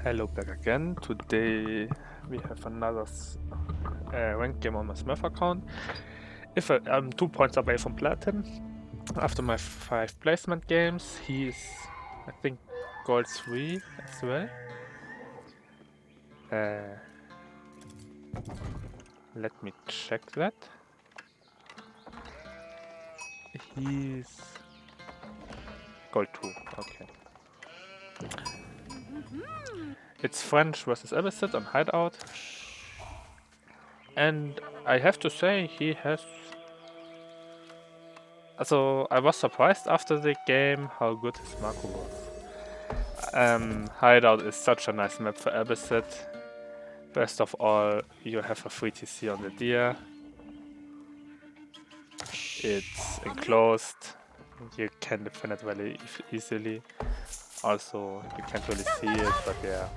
Hello back again. Today we have another ranked game on my Smurf account. I'm 2 points away from Platin after my 5 placement games. He's, I think, Gold 3 as well. Let me check that. He's Gold 2, okay. It's French versus Abbasid on Hideout. And I have to say, he has... So I was surprised after the game how good his Marco was. Hideout is such a nice map for Abbasid. First of all, you have a free TC on the deer. It's enclosed. You can defend it very easily. Also, you can't really see it, but yeah,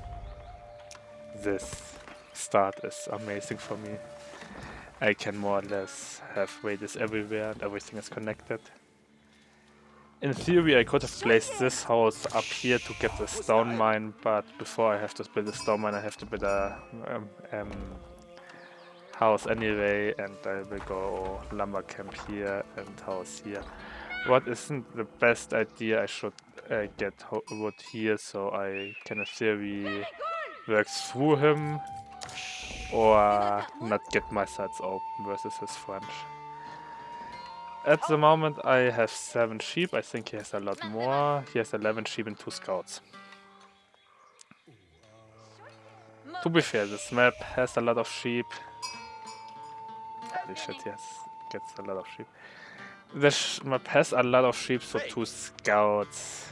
this start is amazing for me. I can more or less have radius everywhere and everything is connected. In theory, I could have placed this house up here to get the stone mine, but before I have to build a stone mine, I have to build a house anyway, and I will go lumber camp here and house here. What isn't the best idea? I should get wood here so I can in theory work through him, or not get my sides open versus his French. At the moment I have 7 sheep, I think he has a lot more. He has 11 sheep and 2 scouts. To be fair, this map has a lot of sheep. Holy shit, yes, gets a lot of sheep. This map has a lot of sheep, so 2 scouts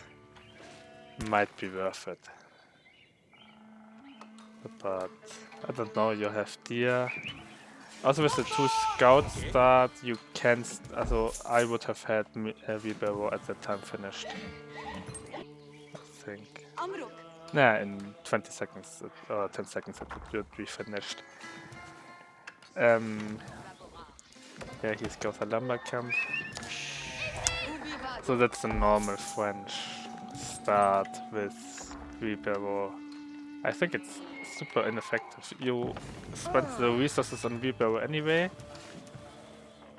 might be worth it. But I don't know, you have deer. Also with the 2 scouts start, you can... Also I would have had Vibero at that time finished. I think. Nah, in 20 seconds or 10 seconds it would be finished. Yeah, he goes a lumber camp. So that's a normal French start with Vibero. I think it's super ineffective. You spend the resources on Vibero anyway.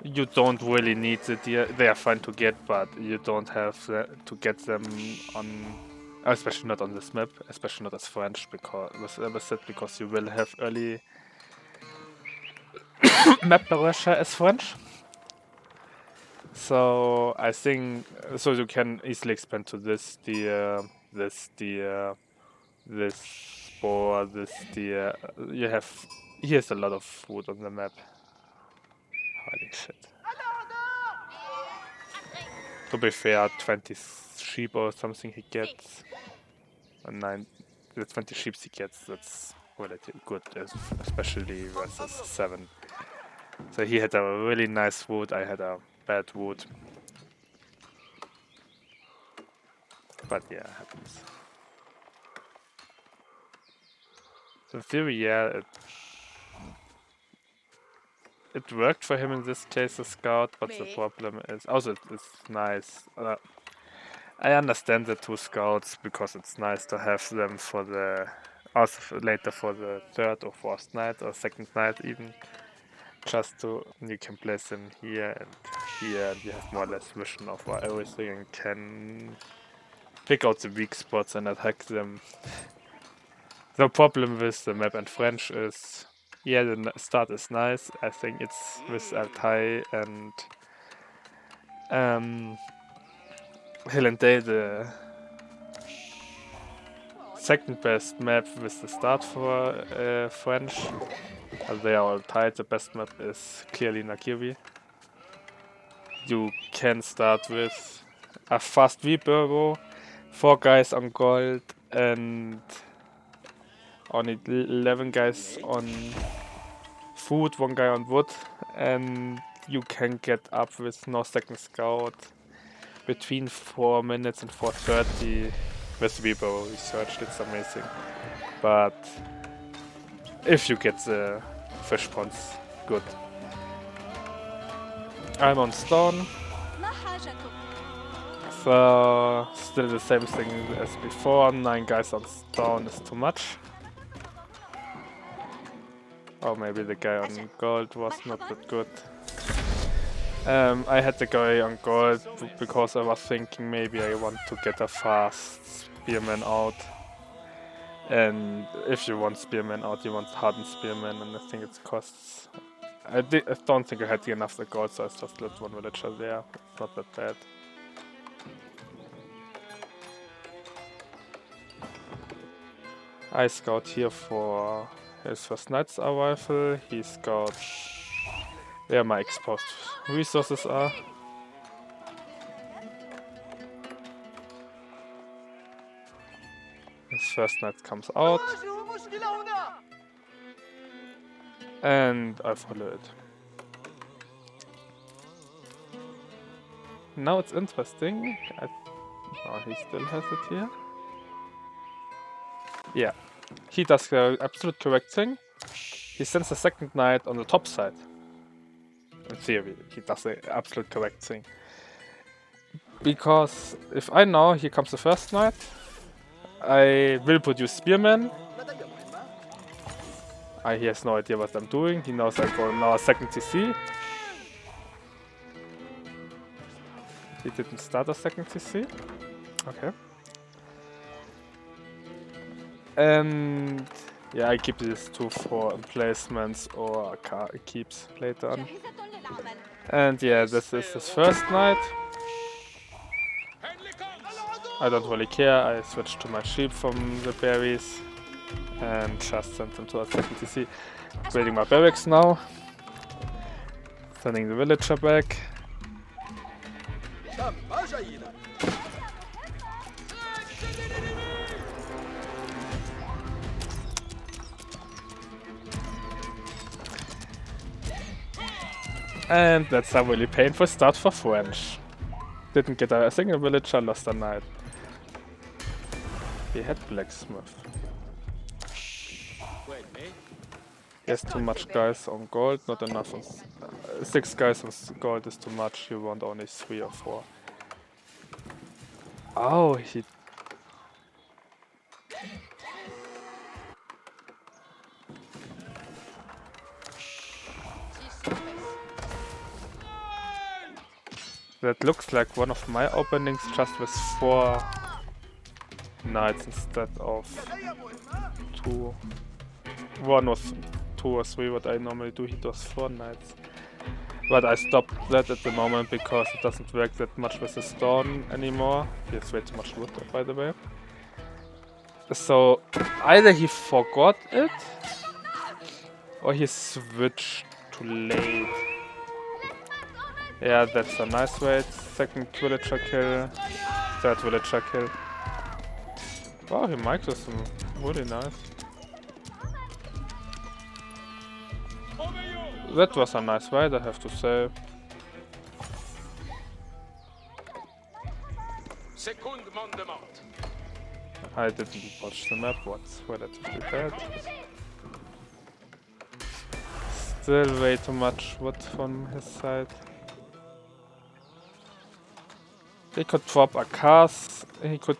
You don't really need the deer. They are fun to get, but you don't have to get them on, especially not on this map, especially not as French, because with Abbasid, because you will have early map pressure as French. So I think so you can easily expand to this deer, this deer, this boar, this deer. You have here's a lot of food on the map. Holy shit. To be fair, 20 sheep or something he gets. And the 20 sheep he gets, that's relatively good, especially versus 7. So he had a really nice wood, I had a bad wood. But yeah, it happens. So in theory, yeah, it worked for him in this case, the scout, but the problem is... Also, it's nice. I understand the 2 scouts, because it's nice to have them for the... Also later for the 3rd or 4th night, or 2nd night even. Just to... You can place them here, and you have more or less vision of everything and can pick out the weak spots and attack them. The problem with the map and French is... Yeah, the start is nice. I think it's with Altai and Hill and Dale the second best map with the start for French. They are all tied. The best map is clearly Nakiri. You can start with a fast V-Burbo, 4 guys on gold, and only 11 guys on food, 1 guy on wood, and you can get up with no second scout between 4 minutes and 4:30 with Weibo researched. It's amazing. But if you get the fish ponds, good. I'm on stone. So, still the same thing as before, 9 guys on stone is too much. Or maybe the guy on gold was not that good. I had the guy on gold because I was thinking maybe I want to get a fast spearman out. And if you want spearman out, you want hardened spearman, and I think it costs... I don't think I had enough the gold, so I just left one villager there. It's not that bad. I scout here for his first knight's arrival. He scouts where my exposed resources are. His first knight comes out. And I follow it. Now it's interesting. Oh, he still has it here. Yeah, he does the absolute correct thing. He sends the second knight on the top side. In theory, he does the absolute correct thing. Because if I know here comes the first knight, I will produce spearmen. He has no idea what I'm doing. He knows I go now a second TC. He didn't start a second TC. Okay. And yeah, I keep these 2 for emplacements or keeps later on. And yeah, this is his first knight. I don't really care. I switched to my sheep from the berries and just sent them to a second TC. Building my barracks now. Sending the villager back. And that's a really painful start for French. Didn't get a single villager, lost a knight. He had blacksmith. He has too much guys on gold, not enough on... 6 guys on gold is too much, you want only 3 or 4. Oh, he... That looks like one of my openings, just with 4 knights instead of 2. One was 2 or 3, what I normally do, he does 4 knights. But I stopped that at the moment because it doesn't work that much with the stone anymore. He has way too much wood, by the way. So either he forgot it, or he switched too late. Yeah, that's a nice raid. Second villager kill. Third villager kill. Wow, he micros him. Really nice. That was a nice raid, I have to say. I didn't watch the map, what's relatively bad. Still way too much wood from his side. He could drop a cast, he could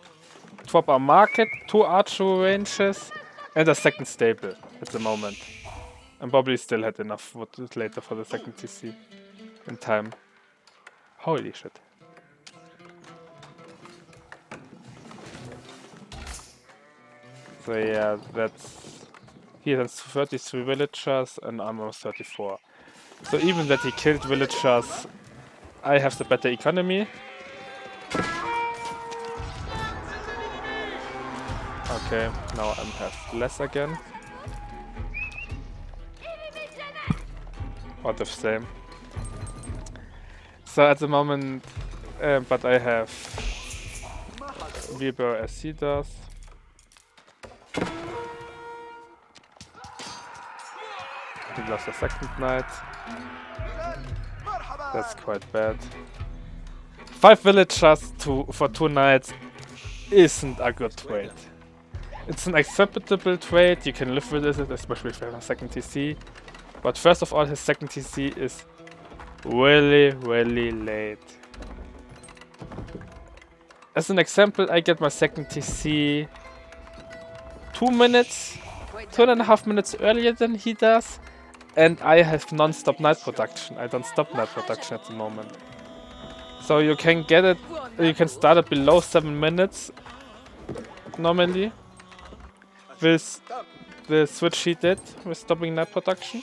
drop a market, 2 archery ranges, and a second stable at the moment. And probably still had enough wood later for the second TC in time. Holy shit. So yeah, that's... He has 33 villagers and I'm on 34. So even that he killed villagers, I have the better economy. Okay, now I have less again. Or the same. So at the moment, but I have Weber as he does. He lost a second knight. That's quite bad. 5 villagers for 2 knights isn't a good trade. It's an acceptable trade, you can live with it, especially if you have a second TC. But first of all, his second TC is really, really late. As an example, I get my second TC 2 minutes, 2.5 minutes earlier than he does, and I have non-stop night production. I don't stop night production at the moment. So you can get it, you can start it below 7 minutes normally with the switch he did with stopping night production.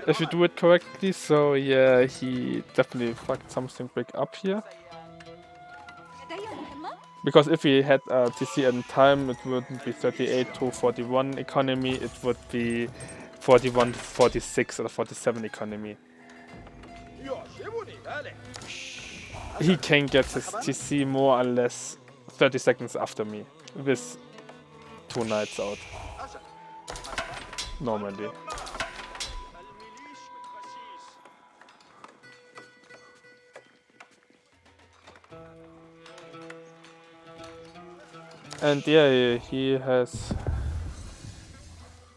If you do it correctly, so yeah, he definitely fucked something big up here. Because if he had TC in time, it wouldn't be 38 to 41 economy, it would be 41 to 46 or 47 economy. He can get his TC more or less 30 seconds after me, with 2 nights out. Normally. And yeah, he has...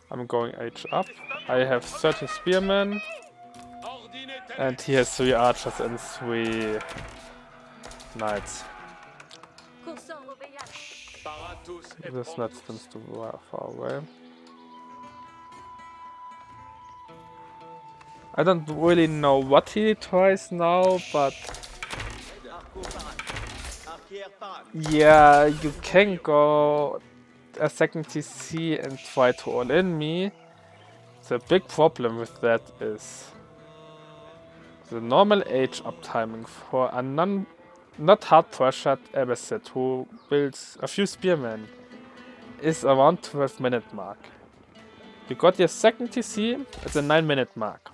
I'm going H up. I have 30 spearmen. And he has 3 archers and 3 knights. This not seems too far away. I don't really know what he tries now, but... yeah, you can go a second TC and try to all-in me. The big problem with that is the normal age up timing for a not hard pressured Abbasid who builds a few spearmen is around 12-minute mark. You got your second TC at the 9-minute mark.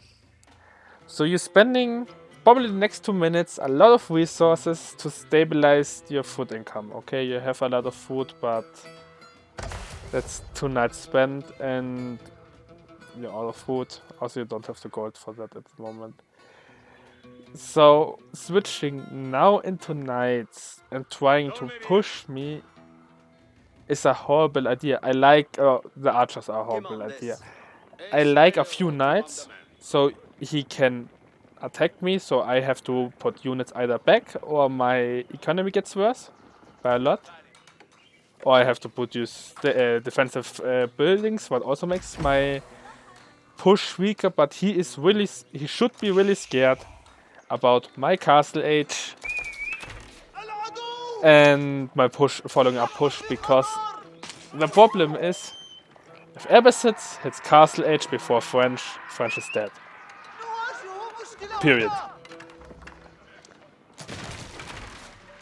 So you're spending probably the next 2 minutes a lot of resources to stabilize your food income. Okay, you have a lot of food, but that's 2 nights spent and you're out of food. Also, you don't have the gold for that at the moment. So switching now into nights and trying to push me is a horrible idea. I like the archers are a horrible idea. I like a few knights, so he can attack me, so I have to put units either back or my economy gets worse by a lot. Or I have to produce defensive buildings, what also makes my push weaker, but he should be really scared about my castle age and my following up push, because the problem is if Abbasid hits castle age before French is dead. Period.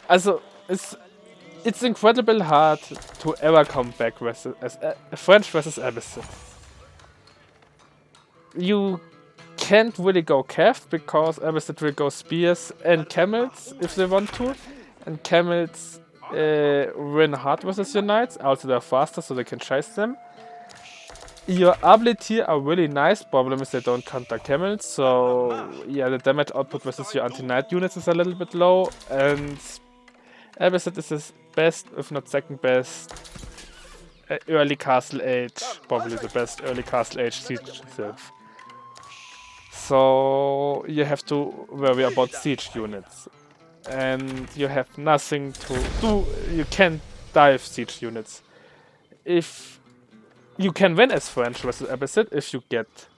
Also, it's incredibly hard to ever come back as French versus Abbasid. You can't really go Cav because Abbasid will go spears and camels if they want to, and camels win hard versus your knights. Also, they're faster, so they can chase them. Your ability are really nice. Problem is they don't counter camels, so yeah, the damage output versus your anti-knight units is a little bit low, and Abbasid is his best, if not second best, early castle age, probably the best early castle age siege self. So you have to worry about siege units, and you have nothing to do. You can't dive siege units. If you can win as French versus Abbasid if you get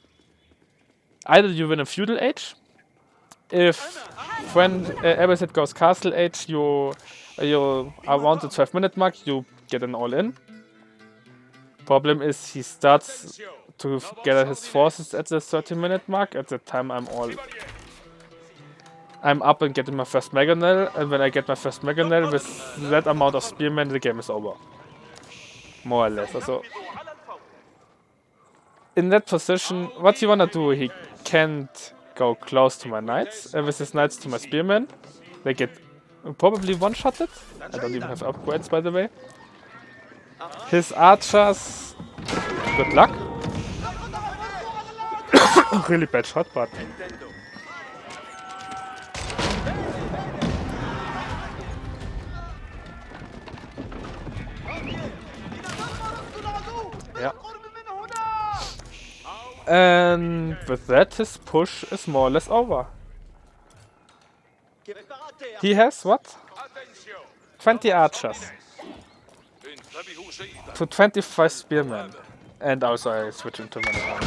either you win a feudal age. If Abbasid goes castle age, you around the 12-minute mark, you get an all-in. Problem is he starts to gather his forces at the 30-minute mark. At that time I'm up and getting my first Mangonel, and when I get my first Mangonel with that amount of spearmen, the game is over. More or less. Also, in that position, what you wanna do, he can't go close to my knights, and with his knights to my spearmen, they get probably one-shotted. I don't even have upgrades, by the way. His archers, good luck. Really bad shot, but yeah. And with that, his push is more or less over. He has what? 20 archers to 25 spearmen. And also I switch into man at arms.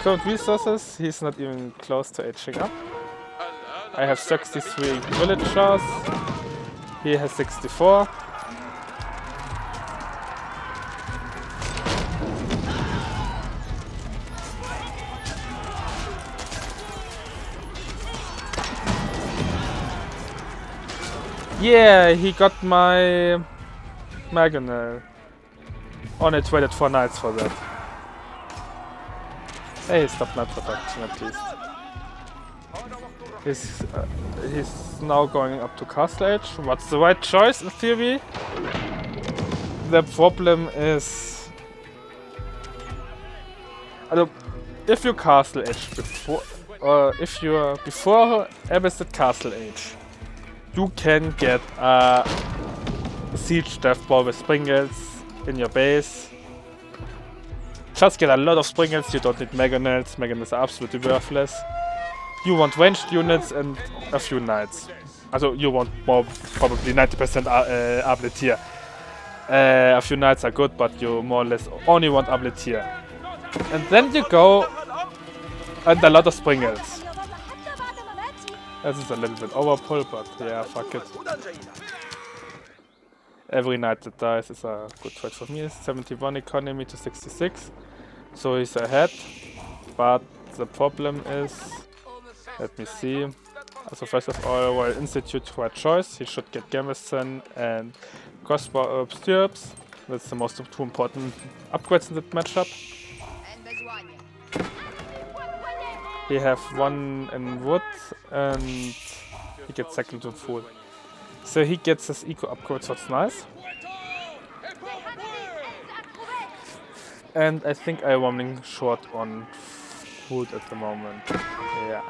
Current resources, he's not even close to aging up. I have 63 villagers. He has 64. Yeah, he got my Magonel. Only traded 4 knights for that. Hey, stop knight production at least. He's now going up to castle age. What's the right choice in theory? The problem is, if you castle age before, or if you're before Abbasid castle age, you can get a siege death ball with springles in your base. Just get a lot of springles, you don't need Magonels. Magonels are absolutely worthless. You want ranged units and a few knights. Also, you want more, probably 90% Abbasid. A few knights are good, but you more or less only want Abbasid. And then you go and a lot of springles. This is a little bit overpull, but yeah, fuck it. Every knight that dies is a good trade for me. 71 economy to 66, so he's ahead. But the problem is, let me see. So first of all, while Institute for a choice, he should get Garrison and crossbow stirrups. That's the most two important upgrades in that matchup. He have 1 in wood and he gets second to food. So he gets his eco upgrade, so it's nice. And I think I'm running short on food at the moment. Yeah.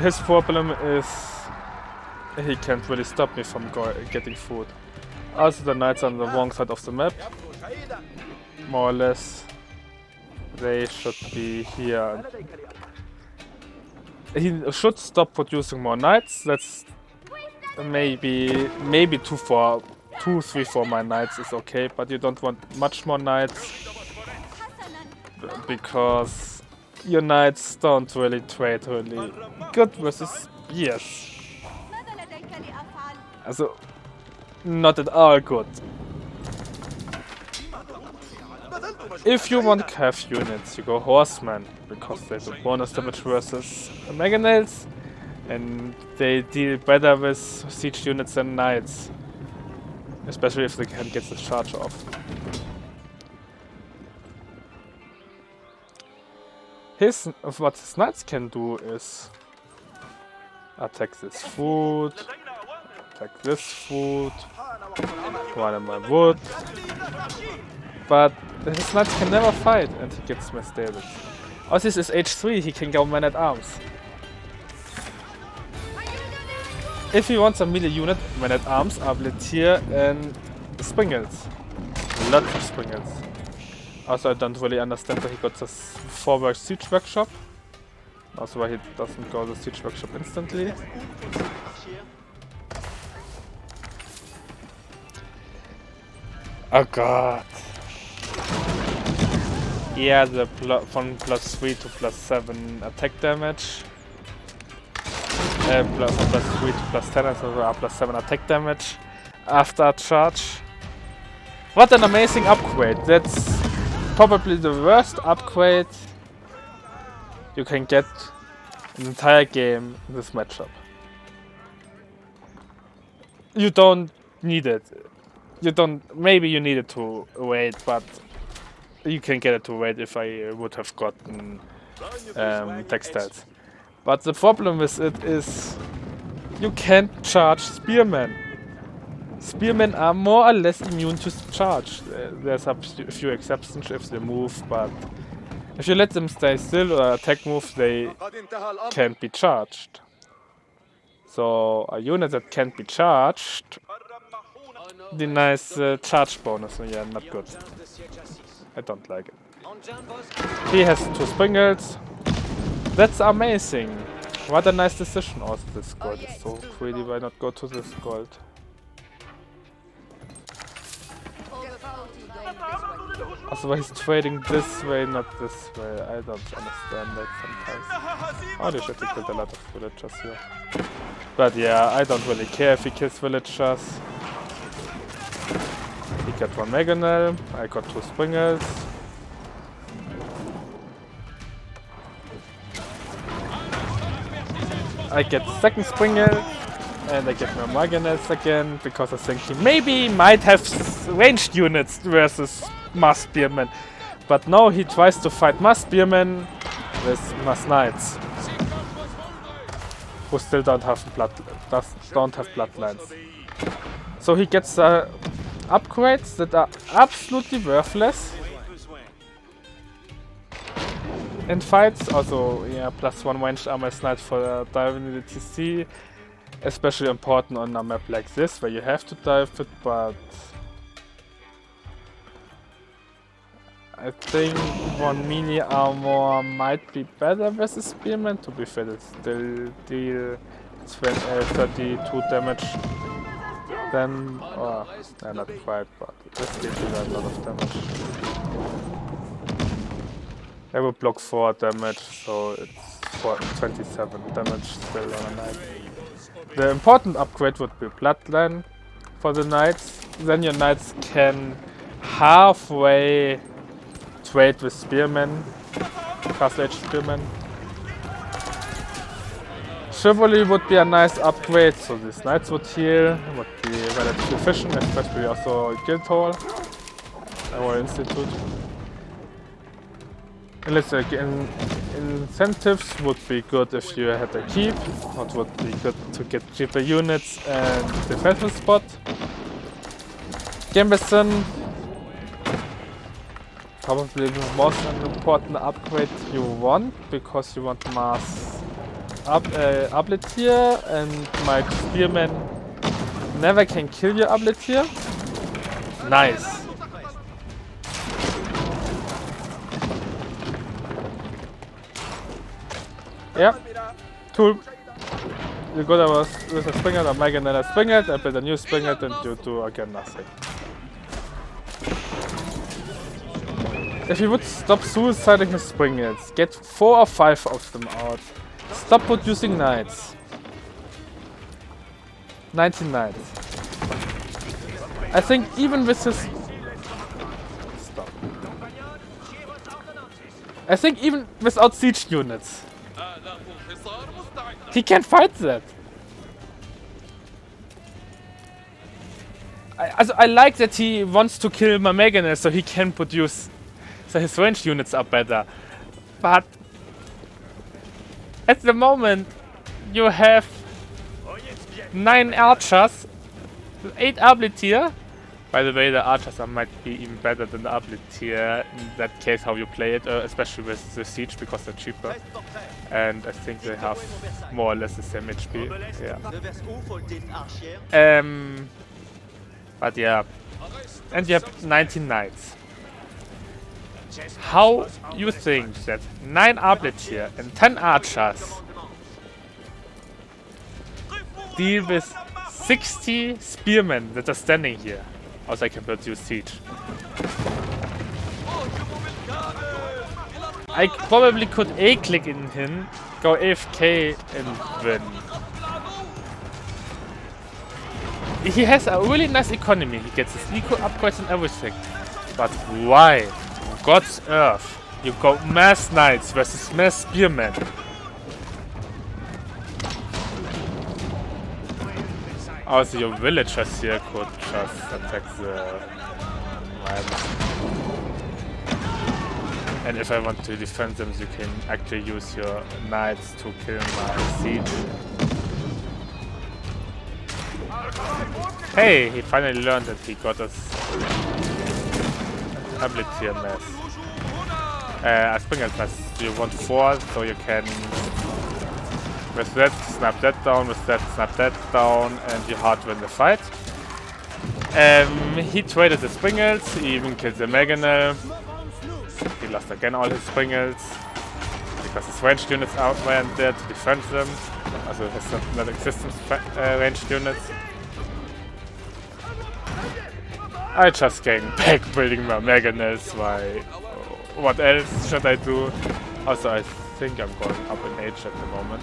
His problem is he can't really stop me from getting food. Also the knights on the wrong side of the map. More or less. They should be here. He should stop producing more knights. That's maybe 2, 3, 4 my knights is okay, but you don't want much more knights because your knights don't really trade really good versus spears. Also, not at all good. If you want cav units, you go horsemen, because they do bonus damage versus Magonels, and they deal better with siege units than knights. Especially if they can get the charge off. What his knights can do is attack this food, attack this food, one in my wood. But his knights can never fight and he gets my stables. Oh, this is H3, he can go man at arms. If he wants a melee unit, man at arms, Abbasid and springles. Lots of springles. Also I don't really understand why he got this 4-work siege workshop. Also why he doesn't go the siege workshop instantly. Oh god. Yeah, the from +3 to +7 attack damage. From +3 to +10, so +7 attack damage after charge. What an amazing upgrade! That's probably the worst upgrade you can get in the entire game in this matchup. You don't need it. Maybe you need it to wait, but you can get it to wait if I would have gotten textiles. But the problem with it is you can't charge spearmen. Spearmen are more or less immune to charge. There's a few exceptions if they move, but if you let them stay still or attack move, they can't be charged. So a unit that can't be charged denies charge bonus, and yeah, not good. I don't like it. He has 2 springles. That's amazing. What a nice decision. Also, this gold is so greedy. Why not go to this gold? Also, why he's trading this way, not this way. I don't understand that sometimes. Oh, they should have killed a lot of villagers here. But yeah, I don't really care if he kills villagers. He got one Mangonel, I got 2 Springles. I get second Springle, and I get more Mangonels again, because I think he maybe might have ranged units versus Mass Spearmen. But no, he tries to fight Mass Spearmen with Mass Knights, who still don't have bloodlines. So he gets upgrades that are absolutely worthless in fights. Also, yeah, +1 ranged armor snipe for diving in the TC, especially important on a map like this where you have to dive it, but I think 1 mini armor might be better versus Spearman. To be fair, it still deal 32 damage. Then, not quite, but this still deal a lot of damage. I will block 4 damage, so it's 27 damage still on a knight. The important upgrade would be Bloodline for the knights. Then your knights can halfway trade with spearmen, Castle Age spearmen. Chivalry would be a nice upgrade, so these knights would heal, would be relatively efficient, especially also Guildhall or Institute. And let's say incentives would be good if you had a keep. It would be good to get cheaper units and defensive spot. Gambeson, probably the most important upgrade you want, because you want mass Abletier, and my spearman never can kill your Abletier. Nice. Yeah, cool. You got with a Springhead, a Mega, and then a Springhead, I build a new Springhead, and you do again nothing. If you would stop suiciding his Springheads, get 4 or 5 of them out. Stop producing knights. 19 knights. I think even with his... Stop. I think even without siege units, he can fight that. I like that he wants to kill Mameganes so he can produce, so his ranged units are better. But at the moment you have 9 archers, 8 Abletier. By the way, the archers might be even better than the Abletier in that case how you play it, especially with the siege, because they're cheaper. And I think they have more or less the same HP. Yeah. But yeah. And you have 19 knights. How you think that 9 Abletier and 10 archers deal with 60 spearmen that are standing here? Also I can produce siege. I probably could A-click in him, go AFK and win. He has a really nice economy, he gets his eco upgrades and everything. But why? God's earth, you go mass knights versus mass spearmen. Also your villagers here could just attack the mines. And if I want to defend them, you can actually use your knights to kill my siege. Hey, he finally learned that he got us Abletier mass. A Springer mass. You want 4, so you can with that snap that down, with that snap that down, and you hard win the fight. He traded the Springles, he even killed the Meganel. He lost again all his Springles. because his ranged units weren't there to defend them. Also his non-existent ranged units. I just came back building my mangonels. Why? What else should I do? Also, I think I'm going up in age at the moment,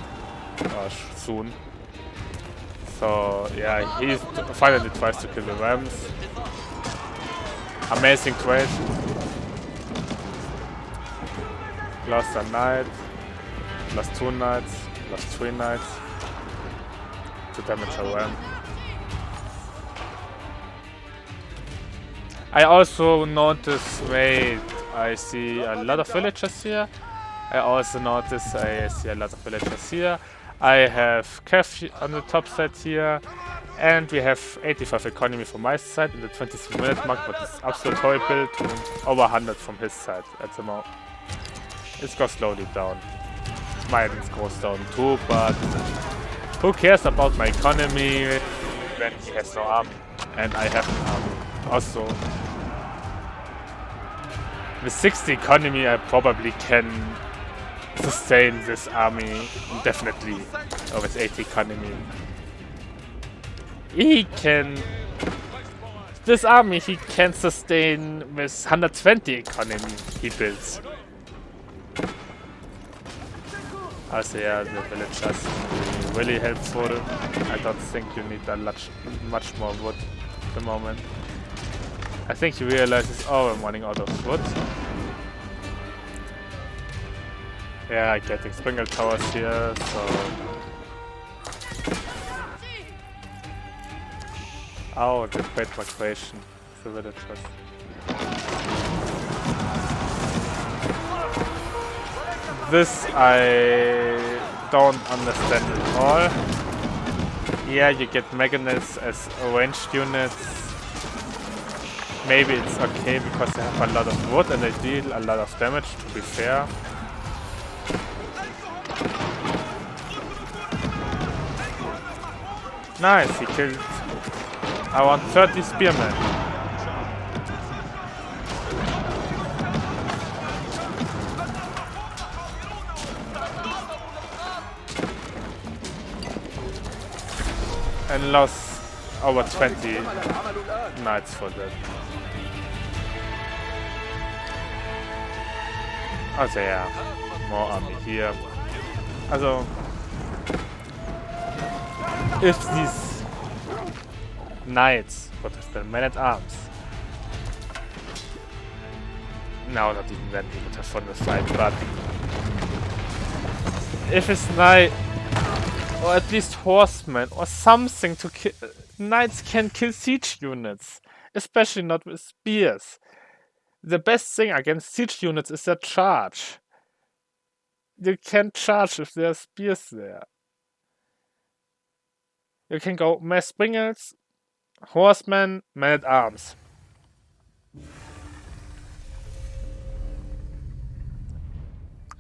or soon. So yeah, he finally tries to kill the rams. Amazing trade. Lost a knight, lost 2 knights, lost 3 knights to damage a ram. I also notice, wait, I see a lot of villagers here. I also notice I see a lot of villagers here. I have Kef on the top side here. And we have 85 economy from my side in the 23-minute mark, but it's absolute horrible to over 100 from his side at the moment. It goes slowly down. Mine goes down too, but who cares about my economy when he has no army and I have an army. Also, with 60 economy I probably can sustain this army indefinitely, or with 80 economy. He can... This army he can sustain with 120 economy he builds. Also yeah, the villagers are really helpful. I don't think you need a much more wood at the moment. I think he realizes, oh, I'm running out of wood. Yeah, getting Springle Towers here, so... Oh, the great migration, the villagers. This I don't understand at all. Yeah, you get mangonels as ranged units. Maybe it's okay because they have a lot of wood and they deal a lot of damage, to be fair. Nice, he killed around 30 spearmen. And lost over 20 knights for that. Also yeah, more army here. Also, if these knights would have been men-at-arms, no, not even then he would have won the fight, but if his knight, or at least horsemen, or something to kill, knights can kill siege units, especially not with spears. The best thing against siege units is their charge. You can't charge if there are spears there. You can go mass springles, horsemen, men-at-arms.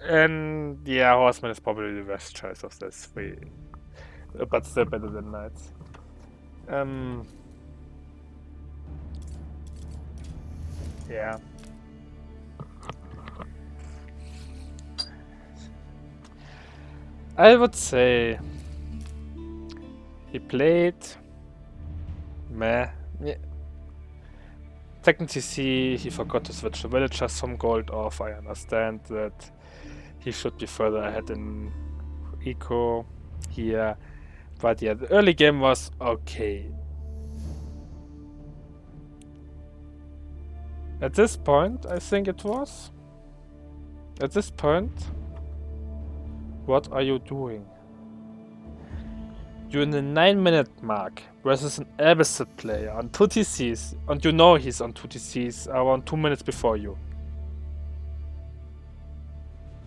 And yeah, horseman is probably the best choice of this three, but still better than knights. Yeah. I would say he played meh. Yeah. Technically, he forgot to switch the villagers from gold off. I understand that he should be further ahead in eco here, but yeah, the early game was okay. At this point, I think it was. At this point, what are you doing? You're in the 9-minute mark versus an Abbasid player on 2 TCs, and you know he's on 2 TCs around 2 minutes before you.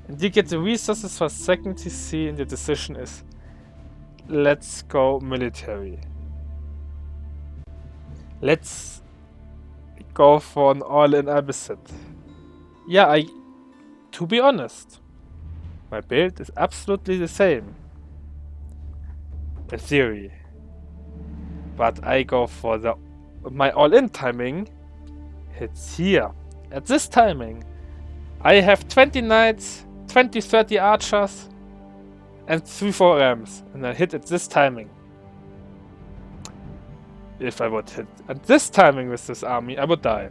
And you get the resources for 2nd TC, and the decision is, let's go military. Let's go for an all-in Abbasid. Yeah, to be honest, my build is absolutely the same, in theory. But I go for my all-in timing hits here. At this timing, I have 20 knights, 20-30 archers and 3-4 rams, and I hit at this timing. If I would hit at this timing with this army, I would die.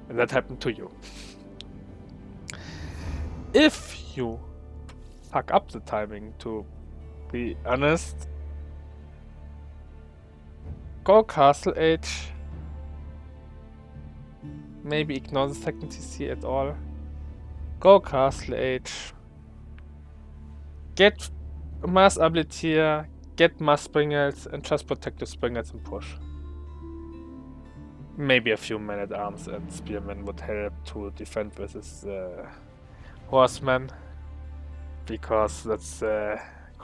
And that happened to you. If you fuck up the timing, to be honest, go Castle Age. Maybe ignore the second TC at all. Go Castle Age. Get Mass Abletier, get Mass Springels, and just protect the Springels and push. Maybe a few men-at-arms and spearmen would help to defend versus horsemen, because that's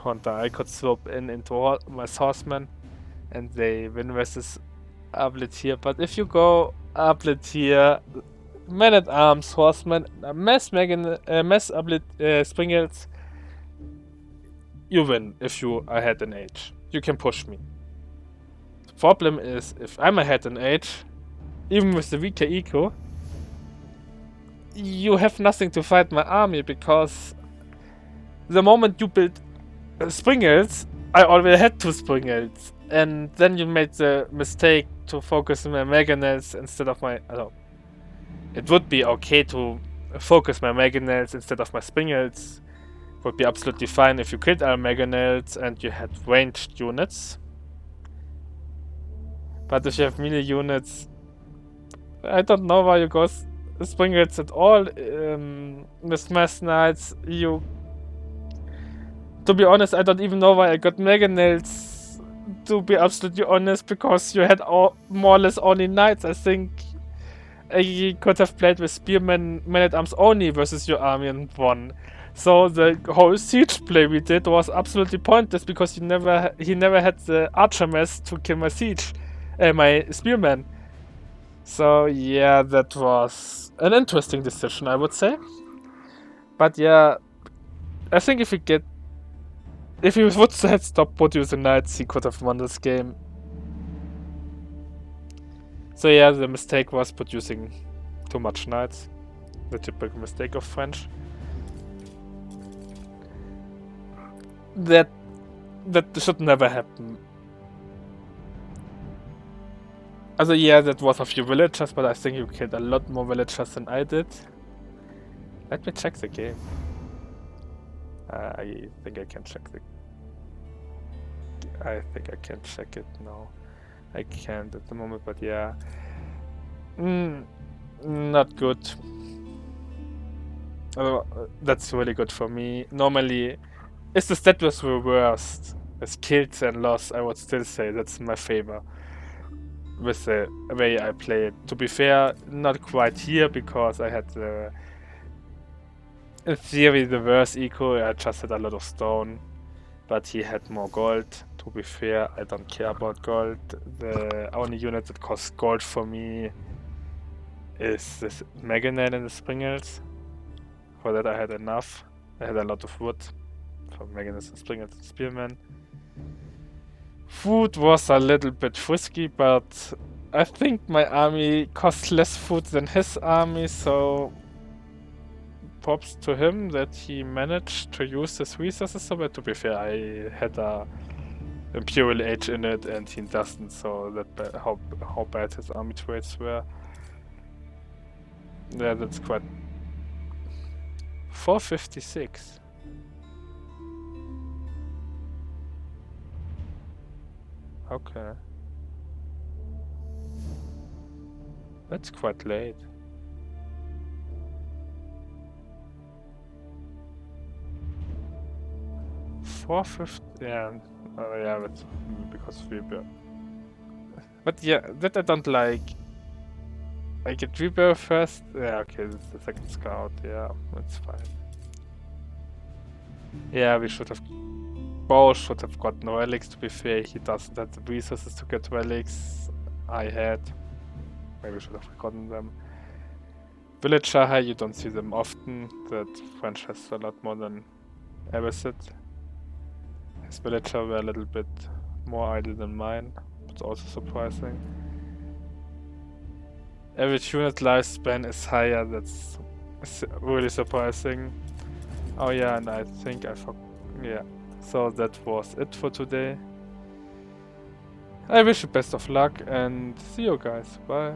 counter I could swap into my horsemen and they win versus Abletier. But if you go Abletier, men-at-arms, horsemen, mass Springels, you win if you are ahead in age. You can push me. The problem is, if I'm ahead in age, even with the weaker eco, you have nothing to fight my army, because the moment you build Springels, I already had 2 Springels, and then you made the mistake to focus on my Mangonels instead of my... it would be okay to focus my Mangonels instead of my Springels. Would be absolutely fine if you killed our Mangonels and you had ranged units. But if you have melee units, I don't know why you go Springels at all. With Mass Knights, you... To be honest, I don't even know why I got Mangonels, to be absolutely honest, because you had more or less only Knights. I think I could have played with Spearmen, Men-at-Arms only versus your army and won. So the whole siege play we did was absolutely pointless, because he never had the archer mess to kill my siege, my spearman. So yeah, that was an interesting decision, I would say. But yeah, I think if he would have stopped producing knights, he could have won this game. So yeah, the mistake was producing too much knights. The typical mistake of French. That should never happen. Also yeah, that was a few villagers, but I think you killed a lot more villagers than I did. Let me check the game. I think I can check it now. I can't at the moment, but yeah. Not good. That's really good for me. Normally, if the stat was reversed as kills and loss, I would still say that's my favor with the way I play it. To be fair, not quite here, because I had in theory the worse eco. I just had a lot of stone, but he had more gold. To be fair, I don't care about gold. The only unit that costs gold for me is this Mangonel and the Springels. For that I had enough. I had a lot of wood for Mangonels and Springels and Spearmen. Food was a little bit frisky, but I think my army cost less food than his army, so props to him that he managed to use his resources so well. To be fair, I had a Imperial Age in it and he doesn't, so that how bad his army trades were. Yeah, that's quite... 456. Okay. That's quite late. Yeah, yeah, that's because rebirth. But yeah, that I don't like. I get rebirth first. Yeah, okay, that's the second scout. Yeah, that's fine. Yeah, we should have... Both should have gotten relics, to be fair. He doesn't have the resources to get relics. I had. Maybe we should have gotten them. Villager, you don't see them often. That French has a lot more than Abbasid. His villager were a little bit more idle than mine. It's also surprising. Average unit lifespan is higher. That's really surprising. Oh yeah, and I think I forgot. Yeah. So that was it for today. I wish you best of luck and see you guys. Bye.